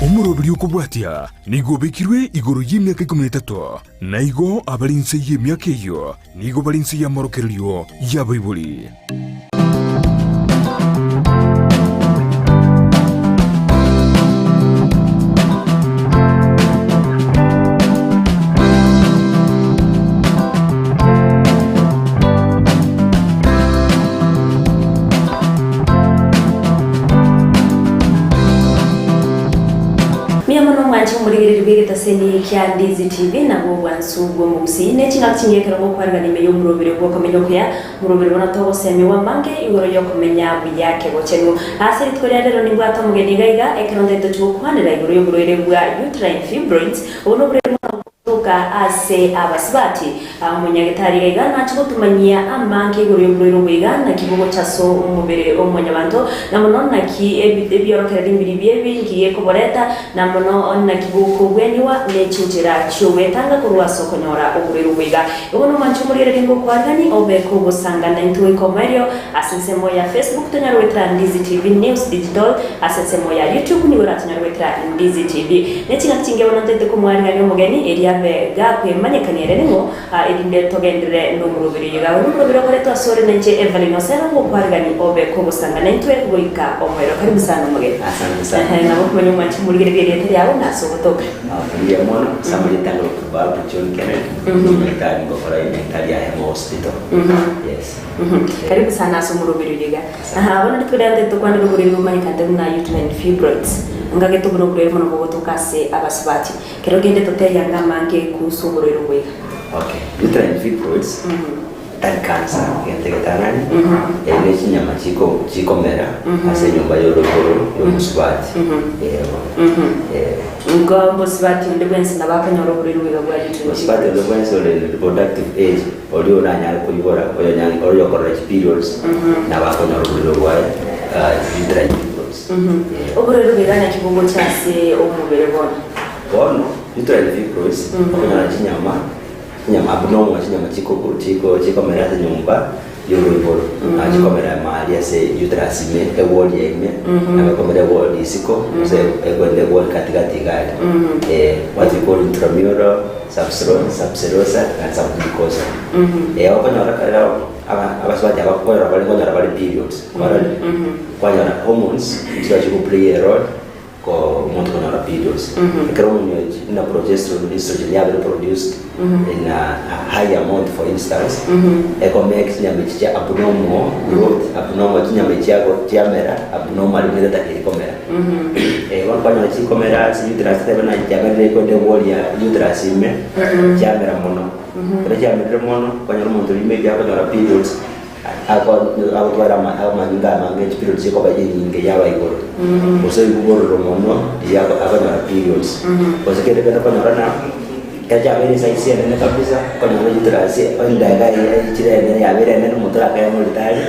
Omurobiri okubwatia nigo bekirwe igoro y'imyaka 13 na igo abalinse y'emyaka eyo nigo balinse y'amorokerero y'abaibuli. Muri bigita seni kya Ndizi TV na bo wansugo musi ne kinga kinyekera mo kwarga ni meyo murobere bwo komenya kuya murobere bona to bose wa mange igoro yo komenya buyake bo chenu asiri twere rero ni bwato mugeni gaiga ekronde to tukwanira igoro yo murobere bwa uterine fibroids ono bure tuka ase abasibati umunyagitari gaiga nacho tumanyia amange igoro yo murobere bwiga na kibugo chaso umubere omunyabanto na monona ki ebiyorokera limbiri byebingiye kuboreta na mono onna kibuko bweniwa nechutira chuwetanga kurwa sokonyora oburiru bwiga ubono manchumurire ringo kwagani obeko gusangana intwe komerio asensemo ya Facebook tunyarwetra Ndizi TV News Digital asensemo ya YouTube ni wera tunyarwetra Ndizi TV netinga tinge bonotete kumwanga ni mugeni eriabe gakwe manyekanire ningo edinde togendere no murubiri yiga urubiro koreto asore nenche Evelyn Osera ngo kwagani obeko gusangana intwe bwika omwero karibu sana mugeni asante sana na boko nyuma manchumurire gere yawo nasobotoka ya mwana somebody tango kubabu John Kennedy military ngokora military ya hospital yes karibu sana asumurubiro yiga bona twende tukwanda ruguriro manikande na uterine fibroids ngage tubunoguriro mono bogotokase abasibati kero gende toteyanga mange kusumuriro yiga okay uterine fibroids and cancer yentegetanani ene chinyama chikomera ase nyumba yorokoro yomusibati ngo musibati ndibwensi nabakanyoro kuri rubiga bwa uterine musibati ndibwensi reproductive age olio nanya kuyibora olio correct periods nabakanyoro kuri bwa uterine fibroids obure rubiga na kibugo cyase omubere bona uterine fibroids okanyara chinyama abnormal chinyama chiko mera nyumba yoroboro achikomera mali ase uterus me ewall yeme abakomera wall isiko se egwende wall katikati gari what we call intramural subserosa and submucosa okonyora kala abaswati abakora bali periods kwanyora hormones which play a role ko monto konyora periods hormone na progesterone estrogen ya produced in a high amount, for instance ecomex nyamicha abnormal growth abnormal nyamicha tiamera abnormal meta ilikomera wakanya chikomera uterus tebana jamere ko de wall ya uterus ime jamera mono pero jamera mono kwanya monto ime ya kwa periods akwara maninga mange periods ko baje nyinge yawa igoro oso igoro mono ya kwa periods osekere kana kwa kaja bere saisi ene kabisa kwa uterus onda ga chire ya bere ene mutora kaya mulitari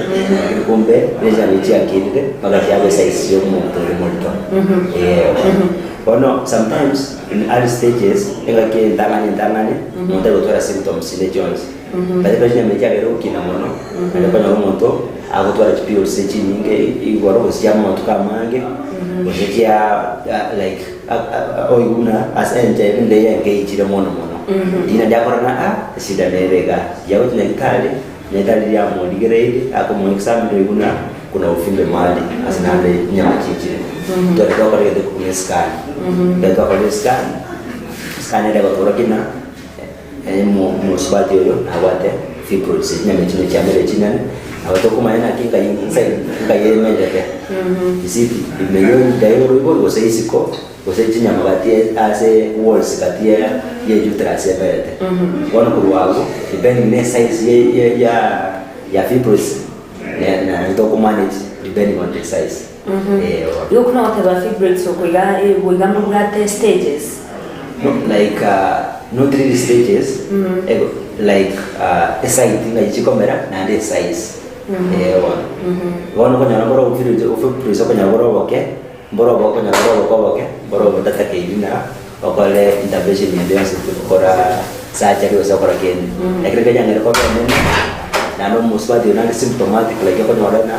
kumbe beja lichi akide magati yawe saisi yo mutora mulito ono sometimes in early stages engake ndanganye mutora kutora symptoms ile jones bale beja meja bere ukina mono ale kwa moto agutwara periods nyinge igoro kusiama tukamange kusikia like oyuna as ente nde yake ichire mono ina jakorana sida nerega yawo tinekale netali ya modigreide akomo exam do iguna kuna ufimbe mali asinande nyama chichire to to kale de ku scan de to kale scan de ko rokina mo swati yo awate fibroids nyama chino chamere chinane abato kumayana kinga inside ngaye mendeke isiti imeyo dayo rubo seisiko osechinya magati ase walls kati ya uterus ya bete wana kurwago depending ne size ya fibroids na ndo manage depending on the size yo kuna wakati fibroids okuiga boigamba bwate stages like not really stages like a site nga ichikomera na the size wana konyara boro fibroids konyara boro boke boro data keina okole intervention ya kora surgery osakora ken ekre kanya ngere ko nene na no muswadi na symptomatic like ko nyora na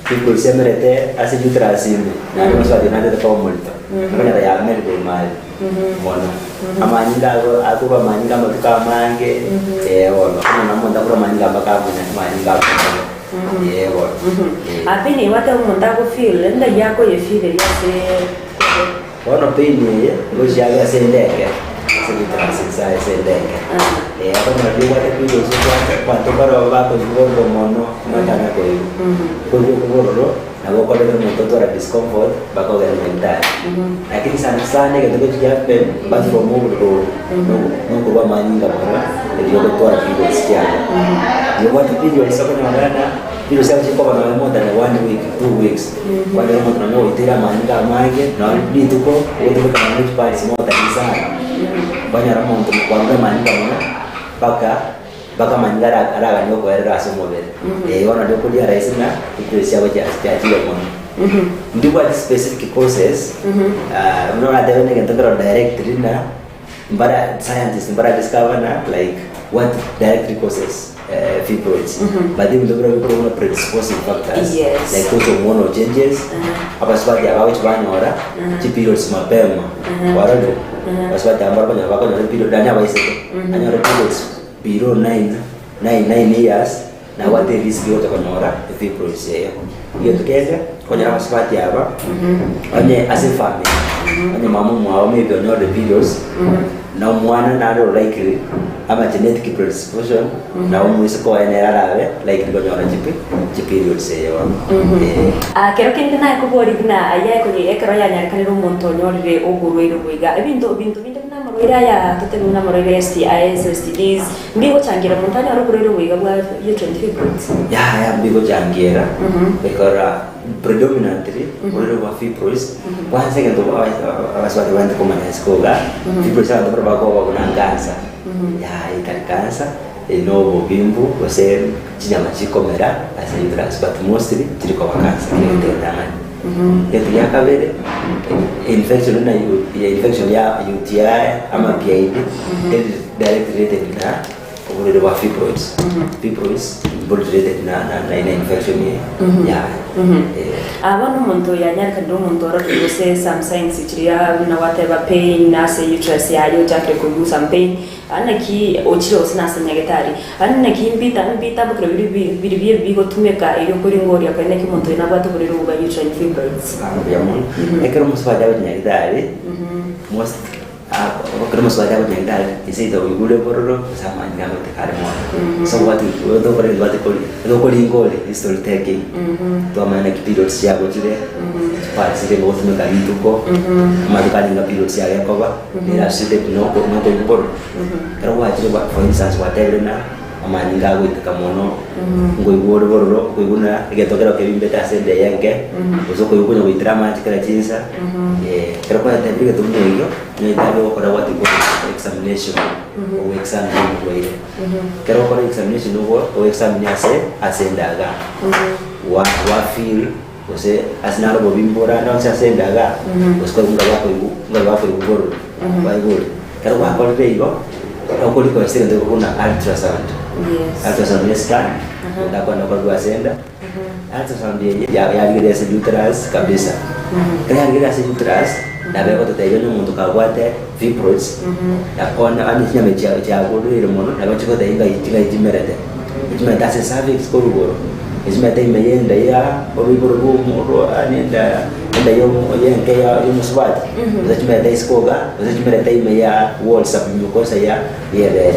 fibroids emerete ase uterus ime na ndio swali na ndio kwa molto kana ya merbe mali mona amanyinga akuba manyinga matuka mange wona kana namonda kura manyinga makabu na manyinga wona apini wata umonda ku feel nda yako ye feel ya se wona pini lo jaga sendeke se sendeke apa ndio wata video sio kwa tokara wako ngoro mono matana kwa hiyo na wako ndio mtoto ana discomfort bako gani mentali lakini sana sana kidogo kiape basi kwa Mungu Mungu kwa manyinga bora ndio kwa video sikia ndio watu video isoko na wana video sasa kwa na more than 1 week 2 weeks kwa ndio mtu anao itira manyinga mange na ndio tuko wote kama mtu pale simo sana banya ramo mtu kwa manyinga baka manyara ara ndio kwa era somo bele wana ndio kulia rais na kupresia waje asiaje mwana ndio kwa specific process unaona hata ndio ndio directly na mbara scientist mbara discover na like what directly causes fibroids but then ndio kuna predisposing factors like total hormonal changes hapa sababu ya watu wanaora periods mapema warado kwa sababu ambao kwa wako na period ndani ya waisi anyora periods below 9 years na what the risk yote kwa nora fibroids hiyo tukeze kwa nyama spati hapa anye as a family anye mamu mwao maybe on the periods na mwana na ro likely ama genetic predisposition na umwisi kwa enera like kwa nyora periods kero kindi na ko bori na aya ko ekero ya nyar kaniro monto nyorire ogurwero bwiga ebintu maroira ya tutemu na maroira STIs STDs mbigo changira montanya aro kurero bwiga bwa uterine fibroids ya mbigo changira ekora predominantly kurero bwa fibroids kwanza ngendo abaswati bandi ko maneskoga fibroids ando probako kuna kansa ya ikansa eno bimbu kose chinyama chikomera asa uterus but mostly chiriko kansa ndio ndani yetu ya kabere infection ya UTI ama PID directly related na urede wa fibroids related na infection ya abantu muntu yanyarika ndo muntu rose some signs chiria na whatever pain na say uterus ya yo jakre ko use some pain anaki ochiro sina sanyagetari anaki mbita bukro biri bigo tumeka iyo kuri ngori akane ki muntu na batu kuri ruga uterine fibroids ya mun ekero muswada banyagetari most wakati mswada wa jendal isido igule bororo sama nyama tekare mo so watu do kore do kore ingole history taking to maana periods ya gojire pa sire mo tume ka hituko madukani na periods ya yakoba ni aside no boro kero wajire wa for instance whatever na amani ngago itakamono ngoi bororo kuiguna igetokera ke bimbeta sende yanke uzo kuigunya kuitrama tikara jinsa kero kwa tabiga tumnyo ni dalo kwa watu kwa examination o exam kwa ile kero kwa examination o exam asendaga wa feel ose asinalo bobimbora na asendaga usko ngaba boro baigoro kero kwa kwa hiyo kwa liko sasa ndio kuna ultrasound ultrasound scan ndio kwa kwa senda ultrasound ya ile ya uterus kabisa kaya ile ya uterus na beko tutayiona umuntu kagwate fibroids na ona ani nyame cha kodire mono na bacho ko tayiga ijimerete ijimeta se cervix ko rugoro ijimeta imeyenda ya orugoro mo anenda yo yenke ya muswati uzachimeta iskoga uzachimeta imeya wall submucosa ya yele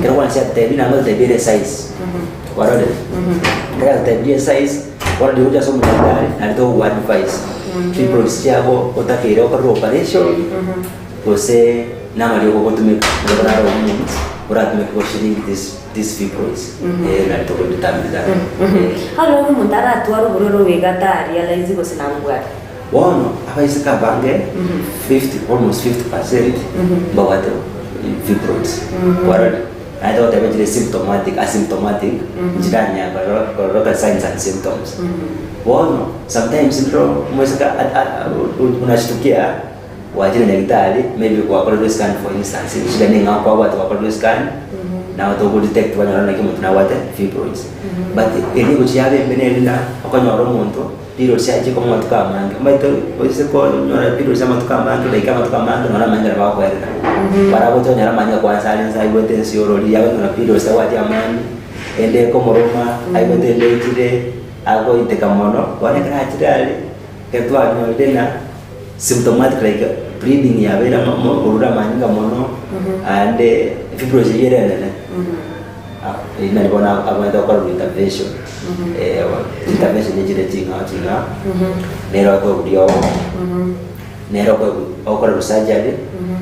kero kwanza tabina ngo tabire size warode kaya tabire size warode uja somo ndani na ndo advice fibroids yako utakire okaro operation kose na mali ko kutumika na ro mungu uratumika ko shiringi this fibroids na ndo kutamida halo mundara atwaro buroro wegatari ala izigo sinambwa Wono, apa isi kabange almost 50% bawate fibroids. Warad, ada whatever jenis symptomatic, asymptomatic, jidanya kalau signs and symptoms. Wono, sometimes itu musika unashtukia wajib dari tadi, maybe kwa kalau scan for instance, sudah nengah apa waktu kalau scan, na to go detect banyara na kimuntu na wate fibroids but eni kuchiabe mbene na okonyoro muntu piro siaje ko muntu kama mbaito oise ko nyora piro sama tukama like kama tukama na manga ba ko era para boto nyara manga kwa sali sai bote siorori yawe na piro sa wati amani ende ko moroma ai bote ndetire ako itekamono wale kana chidale ketwa nyodena symptomatic like bleeding ya vera urura manyinga mono and fibrosis yerene ina bona abanda kwa intervention intervention ni jire tinga nero ko dio nero ko okora surgery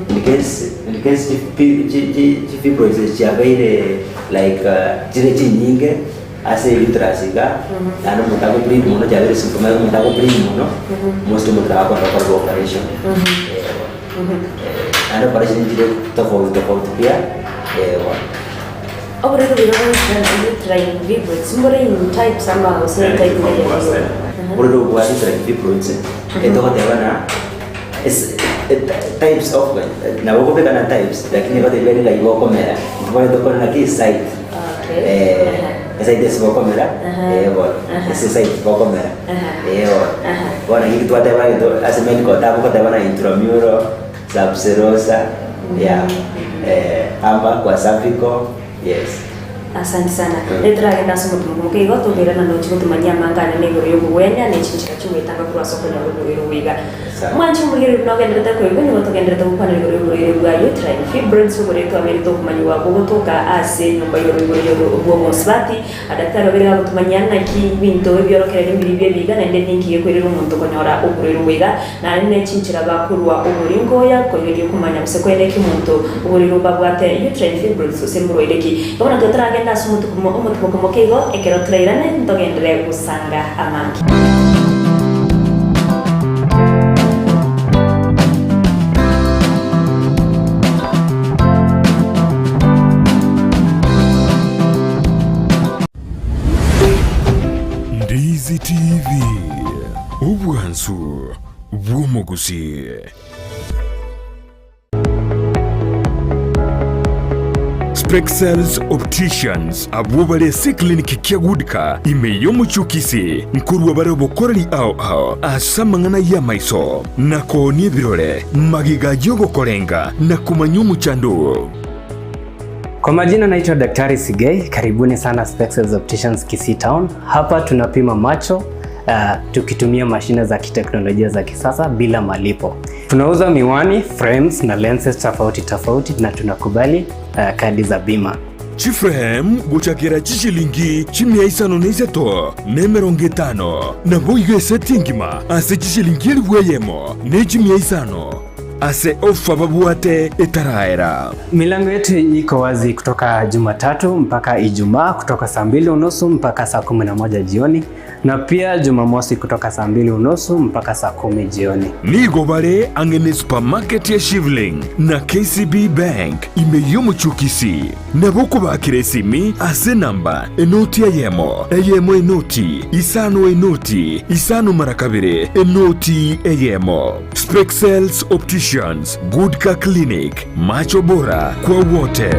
in case fibrosis ya vera like jire nyinge ase uterasiga nano mutako bleed mono jare symptom mutako bleed mono most mutako kwa operation ada operation jire tofauti pia operate with uterine fibroids mbore in type sama o same type bore do wa uterine fibroids ito ko tebana is types of na wako peka na types lakini kote bali la iwo komera mbore to kona ki site esa ide siko komera esa site siko komera wana hiki tuate bali to asemeni ko tabu ko tebana intramural subserosa amba kwa cervical. Yes. Asante sana. Letra agenda somo tumuke igo to bera na nochi kutumanya mangana ne goro yogo wenya ne chinchira chumwe tanga kwa soko na goro wiga. Mwanchi muri no genda ta ko igo ni to genda ta upana goro wiga uterine fibroids goro to ameri to kumanywa ko toka ase nyumba yoro yogo bomo swati adaktari bera kutumanya na ki binto byoro kere mbiri biga na ndende ngiye ko rero umuntu konyora ogoro wiga na ne chinchira bakurwa ogoro ngoya ko yiri kumanya museko ene ki muntu ogoro babwate uterine fibroids osemburo ireki. Bona to tra agenda somo tumuke igo ekero trairane ntogendere usanga amangi. Ndizi TV ubwansu bw'omuguzi. Sprexels Opticians abubale si kliniki kyagudika imeyo muchukisi nkuru wabare bokorali ao asamangana ya maiso nako ni birole magiga jogo kolenga na kumanyu muchando. Kwa majina naitwa Daktari Sigei, karibuni sana Sprexels Opticians Kisii Town. Hapa tunapima macho tukitumia mashine za kiteknolojia za kisasa bila malipo. Tunauza miwani, frames na lenses tofauti na tunakubali kadi za bima. Chiframe guchakira chishilingi chimia isano neiseto nemerongo 5 na boigo setingima ase chishilingi elweyemo ne chimia isano ase ofa babuate etaraera. Milango yetu iko wazi kutoka Jumatatu mpaka Ijumaa kutoka saa 2:30 mpaka saa 11 jioni na pia Jumamosi kutoka saa 2:30 mpaka saa 10 jioni. Nigo bare angene supermarket ya Shivling na KCB Bank imeyo muchukisi na boko bakire simi ase namba enoti eyemo enoti isano marakabire enoti eyemo. Sprexels Opticians, Goodka Clinic, macho bora kwa wote.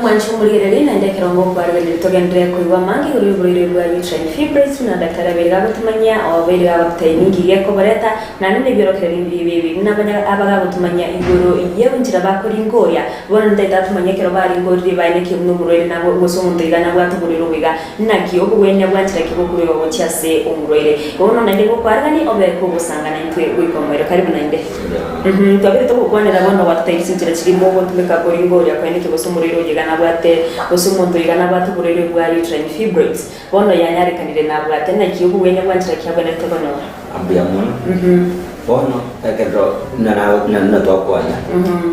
Mwanchumulireli na ndekera ngo barwele togendere kuiwa mangi uri rwa uterine fibroids na daktari abega gutumanya obega batayingi yeko bareta na none birokere bibi nabanya abaga gutumanya igoro yebunjira bakora ingoya bona ndayita tumanya kero bari ngori bayine kimwe murwele nabo goso mundiga nabo atuguriro wiga naki obwenya bwantira kibukuru yo cyase umurwele bona nande go kwargani obeko gusangana intwe wikomero karibu nande twabire to kwanira bona watayisitira kirimo ngo tumeka kora ingoya kwene kiboso muriro yiga nabate osumuntu igana batuburere bwa uterine fibroids bono yanyarekanire nabwate na kiyobu wenya kwantira kyabana tobono ambia mono bono takero na to kwanya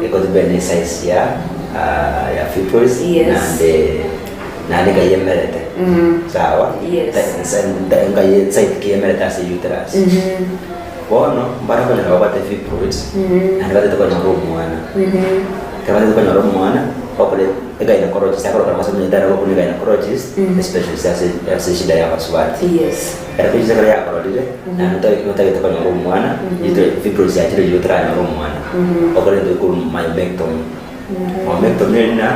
eko dibene size ya fibroids nande ga yemerete sawa nga ye site ki yemerete as uterus bono mbara ko na bate fibroids nande bate to ko nyoro mwana kabate to ko nyoro mwana gynecologist akora kama sababu ndara kwa gynecologist especially sasa shida ya waswati Yes. era kujja kale yakora dire na notageta kwa nyoro mwana yitwa fibrosis ya tire yotra nyoro mwana okore ndo ku myomectomy myomectomy na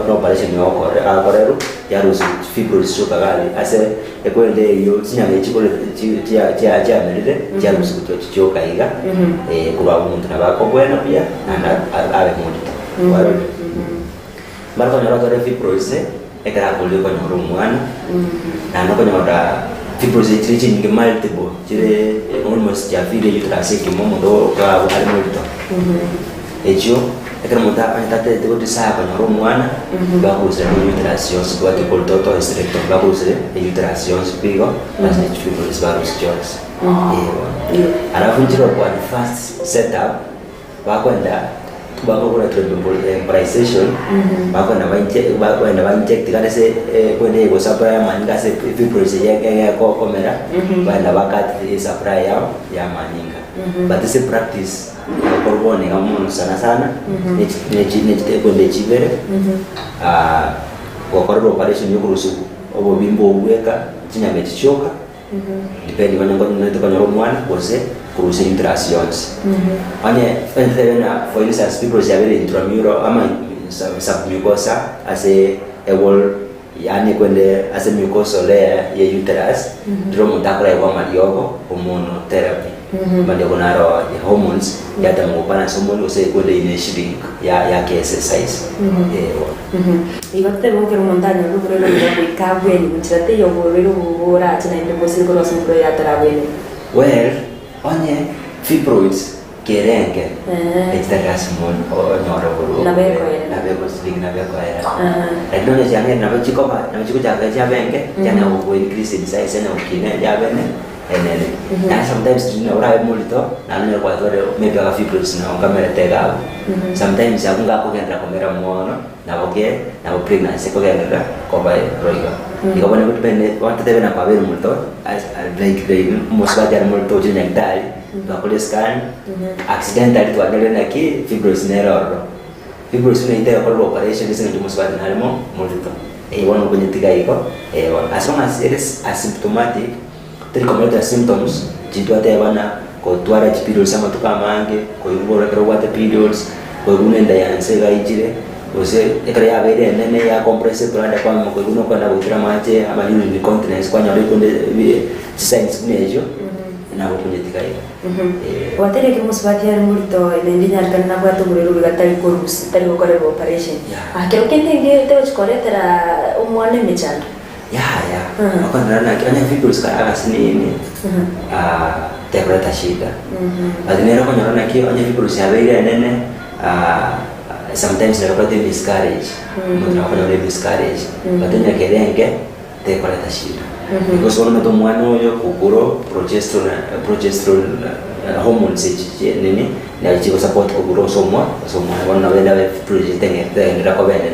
no operation yo okore akorero yarusi fibrosis shuka gali ase ekwende yo tinyame chikole tia merire yarusi kuchoka iga kuba umuntu nabako bwena pia na abe muntu waro marko nyoro tore fibrosis ekara kule kwa nyoro mwana na no nyoro fibrosis tiri nyingi multiple tire almost ya fide uterus kimomo ndo kwa hali multo ejo ekara muta antate tego disaba nyoro mwana bakuze uterus yos kwa te koltoto hysterectomy bakuze uterus yos pigo as fibrosis varus jokes alafu njiro kwa first setup bakwenda bakora embolization bakwenda inject kana se kwende go supply maninga se fibrosis ya komera banda bakati supply ya maninga but this practice korbone kama sana ne kwende chibere kwa korbo operation yokurusu obo bimbo uweka chinyame chichoka depende bana ngono ndio kwa mwana kose kurusi interactions ane entena for instance people say very intramural ama submucosa as a wall yani kwende as a mucosal layer ya uterus ndio mtakora ya maliogo hormone therapy bande kunaro hormones yata mukupana somo ose kwende initiating ya exercise ibate bonke rumondaño rubero rwikabwe ni mutirate yo borero bora china inde bosi ko rosun ya tarabene well onye fibroids kerenge etagasmon o nyoro buru na beko era edone jange na bachiko jaga jabenge jana wo increase in size na ukine jabene enene na sometimes you know right mulito na nyo kwa tore maybe a fibroids na kamera tega sometimes akunga ko gendra kamera muono na boke na pregnancy ko gendra ko bai roiga ikabone kutpende wante tebe na pavel multo like mosba jar multo jina dali bakole scan accidental to adele na ki fibroids neroro fibroids ne ite ko operation is ndio mosba na halmo multo wono kwenye tiga iko as long as it is asymptomatic tiri kometa symptoms jitwate bana ko twara periods ama tukamange ko ibora kero wate periods ko unenda yanse gaijire ose ekare ya bere nene ya compressive blood kwa mo ko uno kwa na butira mache ama ni incontinence kwa nyore konde signs nejo na ko kunye tikai watere ke musbati ya multo nendi nyar kan na kwa to murero gatari korus tari ko kore operation kero kende nge te uchikoreta umwane mechana ya akanana kanya fibrosis ka agasini tebrata shida adinero ko nyora ki anya fibrosis ya bere nene sometimes they have miscarriage muna kuna miscarriage batenya kerenge te koleta shida because one of the mwana yo kukuro progesterone hormones nini na chiko support kukuro somwa wana wenda progesterone ngira ko bene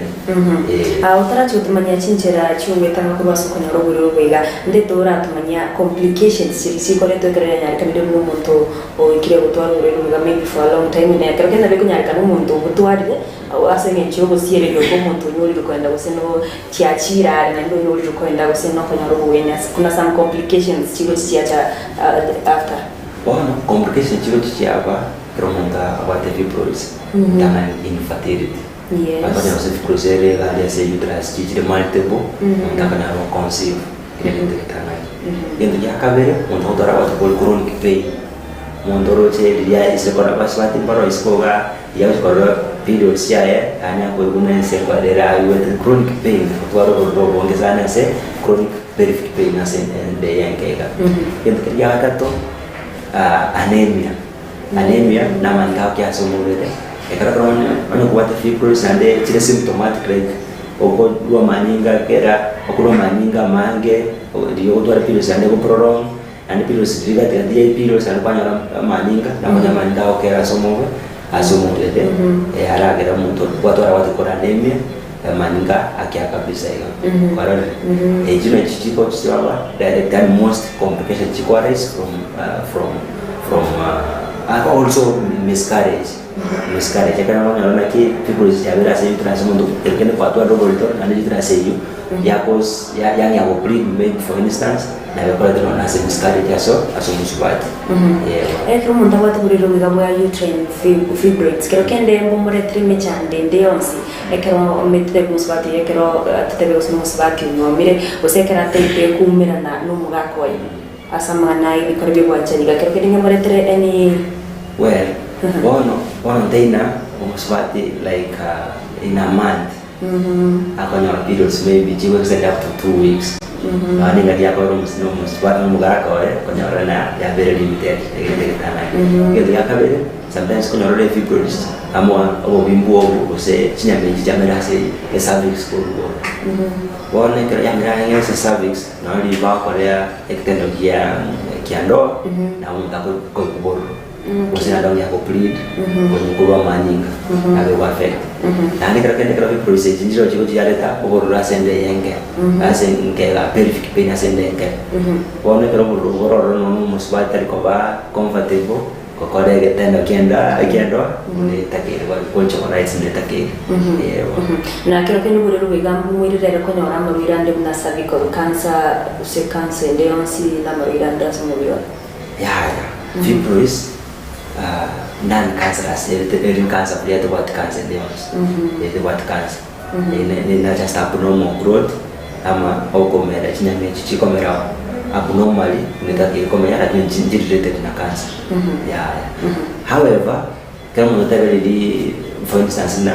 utara chutumanya chinchera chumwe tanga kubaso konya roburo bwega ndetora tumanya complications siri kole to kare nyari kamide mu muntu o ikire gutwara urero bwega maybe for a long time ne kare kenda beko nyari kanu muntu gutwarire asenge nchiro bosiyere byo muntu nyori kwenda guseno chiachira na ndo nyori kwenda guseno konya robo wenya kuna some complications chiko chiacha after complications chiko chiapa promonta abate fibrosis tanga infertility yes aparte no se fibrosis ali se uterus chichire multiple tanga na conceive ile ndio tanga yendo ya kabere muntu tora watu bol chronic pain mondoro che dia ise kora baswati paro iskoga ya kora periods ya ana ko gune se kwadera with chronic pain twaro robo ongezana se chronic periodic pain na se de yankega yendo ya kato anemia na mantao kia somurede ekara kama kuwata fibrosis ande chile symptomatic like okudwa maninga kera okudwa maninga mange ndio kutwara periods ande ko prolong ande periods diga dia periods ande kwanya maninga na kwanya mantao kera somove asomurede ara kera muntu kwatwara watu kora anemia maninga akia kabisa hiyo kwa hiyo jina chichiko chiwa direct and most complication chikwara is from also miscarriage muskari chakana wanaona ki fibroids ya bila sasa tunasema ndo tekene kwa watu wadogo lito na ndio tunasema hiyo yang ya bleed maybe for instance na kwa tena na sasa muskari yaso aso musubati kero umuntu abati buri rubiga bwa uterine fibroids kero kende mbomore trime cyane ndeyonsi kero metre musubati kero tutebe musubati nomire usekera tete kumirana n'umugako wayi asamana ibikora byo gwachaniga kero kende mbomore tre any well one tena musubati like in a month akanya periods maybe jiwe extend up to 2 weeks ani ngati yako musubati n'umugako kanya na ya very limited ngeti yakabere sometimes kuna role fibroids amwa obimbu obuse chinyamenji chamerase e cervix ko wone kera yamira se cervix na ri ba korea extendo kiando na unta ko kuboro usina dawo yako bleed kwenye kuwa maninga abe wa affect na ni kera fibroids njiro chiko chialeta oboro rasende yenge asenge la pelvic pain asende yenge wone kera oboro no musubati ko ba comfortable kokore getendo kienda ni takiri kwa rights ni takiri na kero kene buri rubiga mwirire ko nyora amabira ndi na cervical cancer use cancer ndeyonsi na mabira ndaso mubiro fibroids non cancerous early cancer pia to what cancer ndeyonsi the what cancer ni na just abnormal growth ama okomera chinyame chikomera abnormally nitaki komera lakini related na cancer however kama mtabalidi for instance na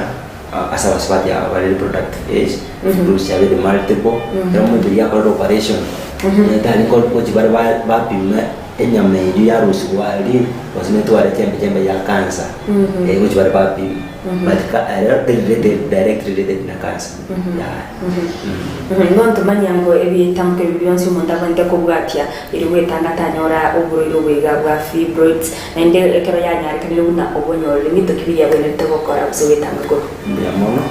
asa waswati ya reproductive age fibroids ya the multiple kama mbilia kwa operation nitani kwa jibara ba pima enyama ya rusu wali wasimeto wale tembe ya cancer kwa jibara ba pima but directly related na cancer ngonto manyango ebi tamke bibionsi umuntu abanje kubwatia iri wetanga nyora uburiro bwiga bwa fibroids ende ekero yanyari kanile una obonyole nito kibiriya bwene tokora buso wetanga go mono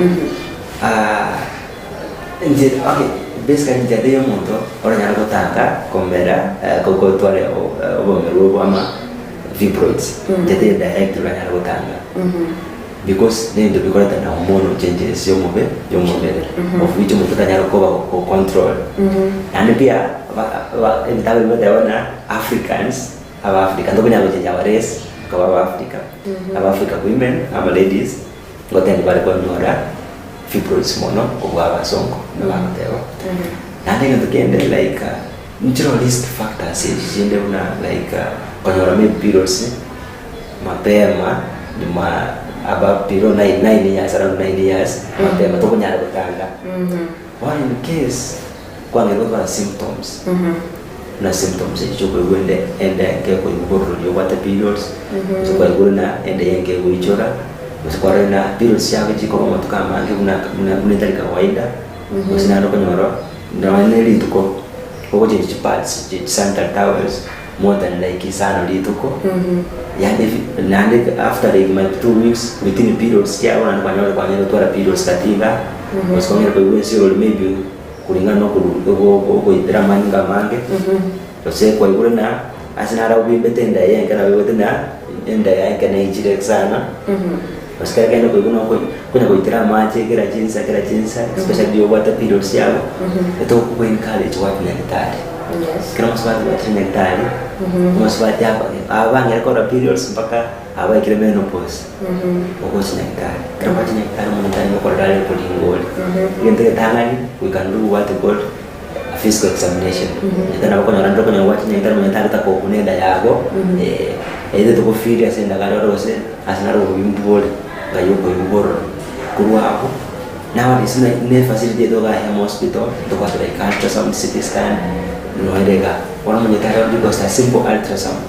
nje okay basically nje de umuntu ora nyara gutanga komera kokotwale obomero ama fibroids nje directly nyara gutanga because then the because that hormonal changes your move of which mtu tanyara ko control and pia nitawe badawana Africans aba Africa ndo kunyalo chenja race kwa Africa aba Africa women aba ladies ngote ni bale kwa nyora fibroids mono kwa basongo na batewa na ndio tukende like natural risk factors jende una like kwa nyora maybe periods mapema ma about 9 years around 9 years mapema to kunyara gutanga one in case kwa ngero kwa symptoms na symptoms ichoko wende ende ke ko iboro yo wata periods so kwa guruna ende yenge wichora so kwa na periods yake chiko kama tukama ange una ndali kawaida usina ndo kunyoro na waneli tuko kwa je parts je central towers more than like sana lituko yani after like my 2 weeks within periods ya wana kwa nyoro twara periods katinga usikomera kwa hiyo sio maybe kulingana na ko itira manga mange tose kwa hiyo na asinara ubibetenda yenga na ubetenda enda yenga na ichire sana usikaya kenda kwa hiyo kuna kuitira mache kila jinsa especially yo water periods yao eto ko encourage watu na kitari kila mswati wa trinitari mswati hapa abanga rekora periods mpaka aba kile menopause uko trinitari kama trinitari mwanatani kwa dali polingoli ngende tangani we can do what called a physical examination ndana bako na ndo kwenye watu trinitari mwanatani takokunenda yako ede to kufiri asenda galorose asinaro kuimbole ngayo kuimboro kuwa hapo now is ne facility to ga hospital to kwa like ultrasound CT scan no edega wana mwenye tayari because a simple ultrasound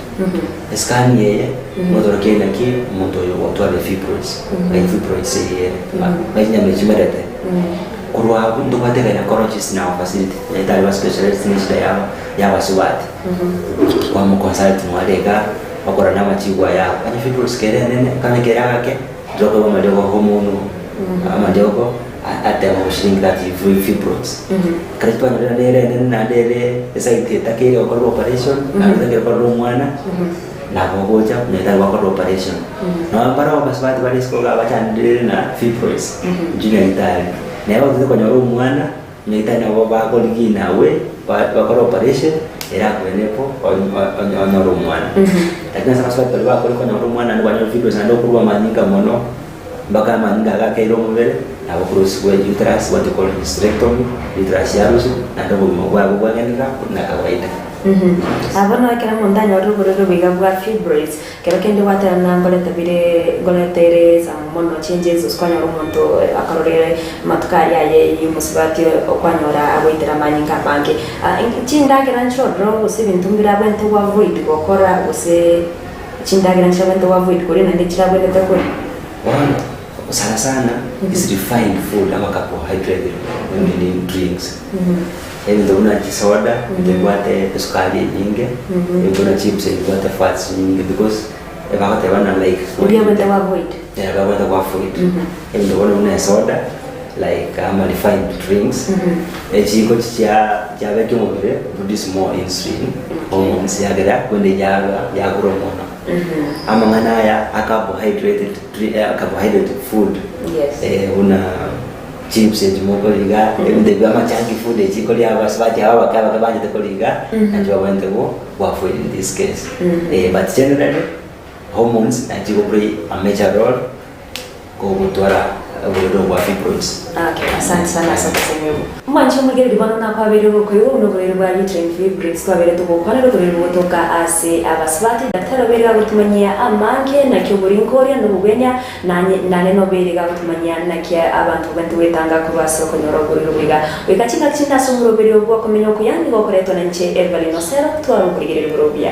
scan yeye modoro kena ki moto yo watu ale fibroids like fibroids yeye baina mejimerete kurwa hapo ndo kwa tega gynecologist na facility ya tayari specialist ni shida ya wasuwati kwa mo consult mwadega bakora na machigwa yao ani fibroids kere nene kana kera yake joko wa madogo hormone ama joko ate mushiringi that fibroids karibu na dere esa iteta kile kwa operation na ndio kwa mwana na bogoja nenda wakora operation na para basbati bali skola abachandire na fibroids junior itali na yao tuko nyoro mwana nita na baba ko ligina we wakora operation era kwenepo onyoro mwana lakini sasa basbati bali wakora ko nyoro mwana ndo banyoro fibroids ndo kurwa maninga mono mpaka maninga gakairo mubere na bokurusi we uterus what you call hysterectomy uterus yarusu na ndo bwo ngenda na kawaida abona wakira mundanya warugururu biga bwa fibroids kero kende watana ngoletere mono changes uskanyora umuntu akarorere matukari yaye yumusibati okwanyora abwitira manyinga bange chindagira nchodro usibintumbira bwente wa void gokora use chindagira nchobente wa void kuri nande chirabwete takuri sana is refined food ama carbohydrate in drinks ndio una soda ndio wate sukari nyingi ndio na chips ndio wate fats nyingi because wakati wana like ndio wate wa void wate wa void ndio una soda like refined drinks chiko cha vetu mobile produce more insulin hormones yagira kwende ya hormone ama manaya carbohydrated food una chips ejimokoliga ndio ama chunky food ejikoli abasbati aba bakabanje tekoliga najwa wende wa food in this case but generally hormones ajiko play a major role ko gutwara ubudo bwa fibroids. Okay, asante sana semyo manje mugere libano nakwabere ko yo no bere bwa uterine fibroids kwabere tukokwana rero toka ase abasbati datara bere abutumanya amange na kyoburinkoria no bugenya nane no bere abutumanya na kia abantu bantu wetanga kubasa ko nyoro biga wekachika kinda somuro bere bwa komenya kuyandi gokoreto na nche Evelyn Osero twaro kurigere burobia.